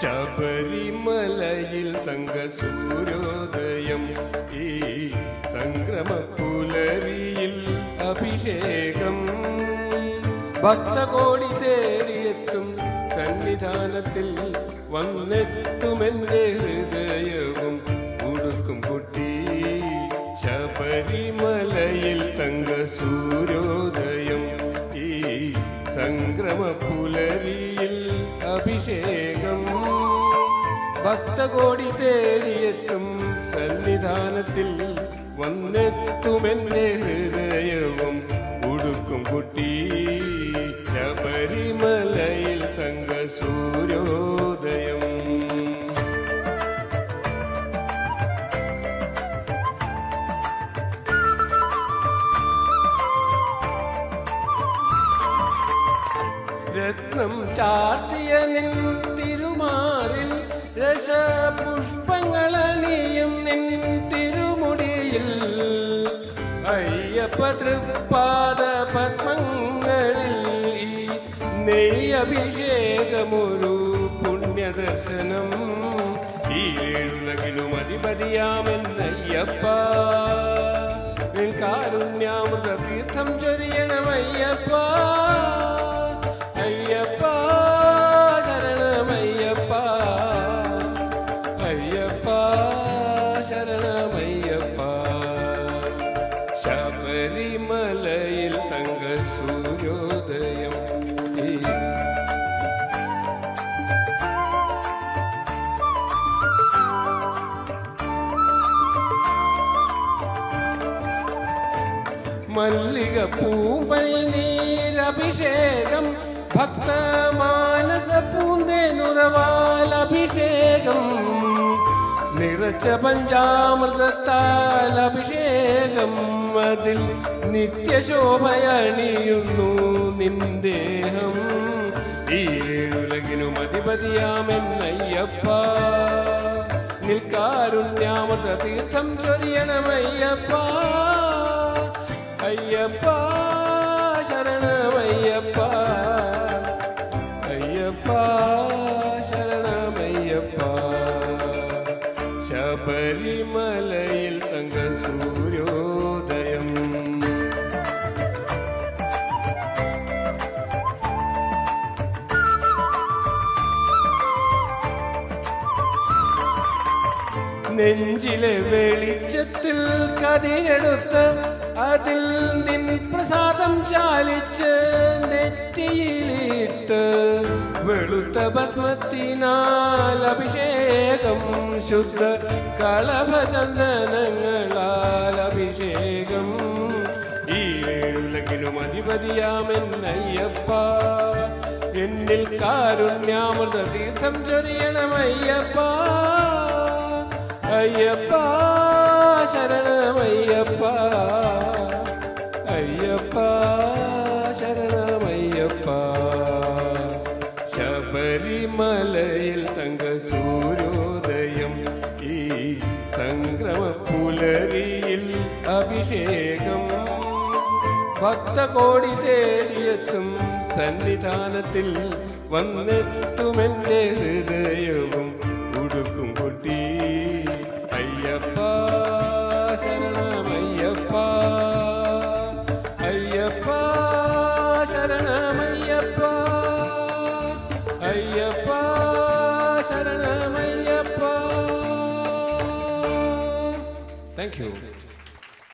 ശബരിമലയിൽ തങ്ക സൂര്യോദയം ഈ സംക്രമപ്പുലരിയിൽ അഭിഷേകം ഭക്തകോടി തേടിയെത്തും സന്നിധാനത്തിൽ വന്നെത്തുമെന്റെ ഹൃദയവും ഉടുക്കും കുട്ടി ശബരിമലയിൽ തങ്ക സൂര്യോദയം ഈ സംക്രമപ്പുലരിയിൽ അഭിഷേകം ഭക്തകോടി തേടിയെത്തും സന്നിധാനത്തിൽ വന്നെത്തുമെന്റെ ഹൃദയവും ഉടുക്കും കുട്ടി ശബരിമലയിൽ തങ്ക സൂര്യോദയം രത്നം ചാർത്തിയ നിൻ തിരുമാറിൽ രസപുഷ്പങ്ങളണിയും നിൻ തിരുമുടിയിൽ അയ്യപ്പ തൃപ്പാദ പത്മങ്ങളിൽ ഈ നെയ്യഭിഷേകമൊരു പുണ്യദർശനം ഈ ഏഴുലകിലും അധിപതിയാമെന്നയ്യപ്പ കാരുണ്യാമൃത തീർത്ഥം ചൊരിയണമയ്യപ്പ അയ്യപ്പ ശരണമയ്യപ്പ അയ്യപ്പ ശരണമയ്യപ്പ ശബരിമലയിൽ തങ്ക സൂര്യോദയം മല്ലിക പൂമ്പനീരഭിഷേകം ഭക്തമാനസ പൂന്തേനുറവാലഭിഷേകം നിറച്ച പഞ്ചാമൃതത്താൽ അഭിഷേകം അതിൽ നിത്യശോഭയണിയുന്നു നിന്ദേഹം ഈ ഏഴുലകിനും അധിപതിയാമെന്നയ്യപ്പ നിൽക്കാരുണ്യാമൃത തീർത്ഥം ചൊരിയണമയ്യപ്പ അയ്യപ്പ ശരണമയ്യപ്പ അയ്യപ്പ ശരണമയ്യപ്പ ശബരിമലയിൽ തങ്ക സൂര്യോദയം നെഞ്ചിലെ വെളിച്ചത്തിൽ കതിരെടുത്ത് അതിൽ നിൻ പ്രസാദം ചാലിച്ച് നെറ്റിയിലിട്ട് വെളുത്ത ഭസ്മത്തിനാൽ അഭിഷേകം ശുദ്ധ കളഭചന്ദനങ്ങളാൽ അഭിഷേകം ഈ ഏഴുലകിലും അധിപതിയാമെന്നയ്യപ്പ എന്നിൽ കാരുണ്യാമൃത തീർത്ഥം ചൊരിയണമയ്യപ്പ അയ്യപ്പ ശരണമയ്യപ്പ അയ്യപ്പ ശരണമയ്യപ്പ ശബരിമലയിൽ തങ്ക സൂര്യോദയം ഈ സംക്രമപ്പുലരിയിൽ അഭിഷേകം ഭക്തകോടി തേടിയെത്തും സന്നിധാനത്തിൽ വന്നെത്തുമെന്റെ ഹൃദയവും ഉടുക്കും കുട്ടി അയ്യപ്പ ശരണമയ്യപ്പ അയ്യപ്പ ശരണമയ്യപ്പ അയ്യപ്പ ശരണമയ്യപ്പ. Thank you.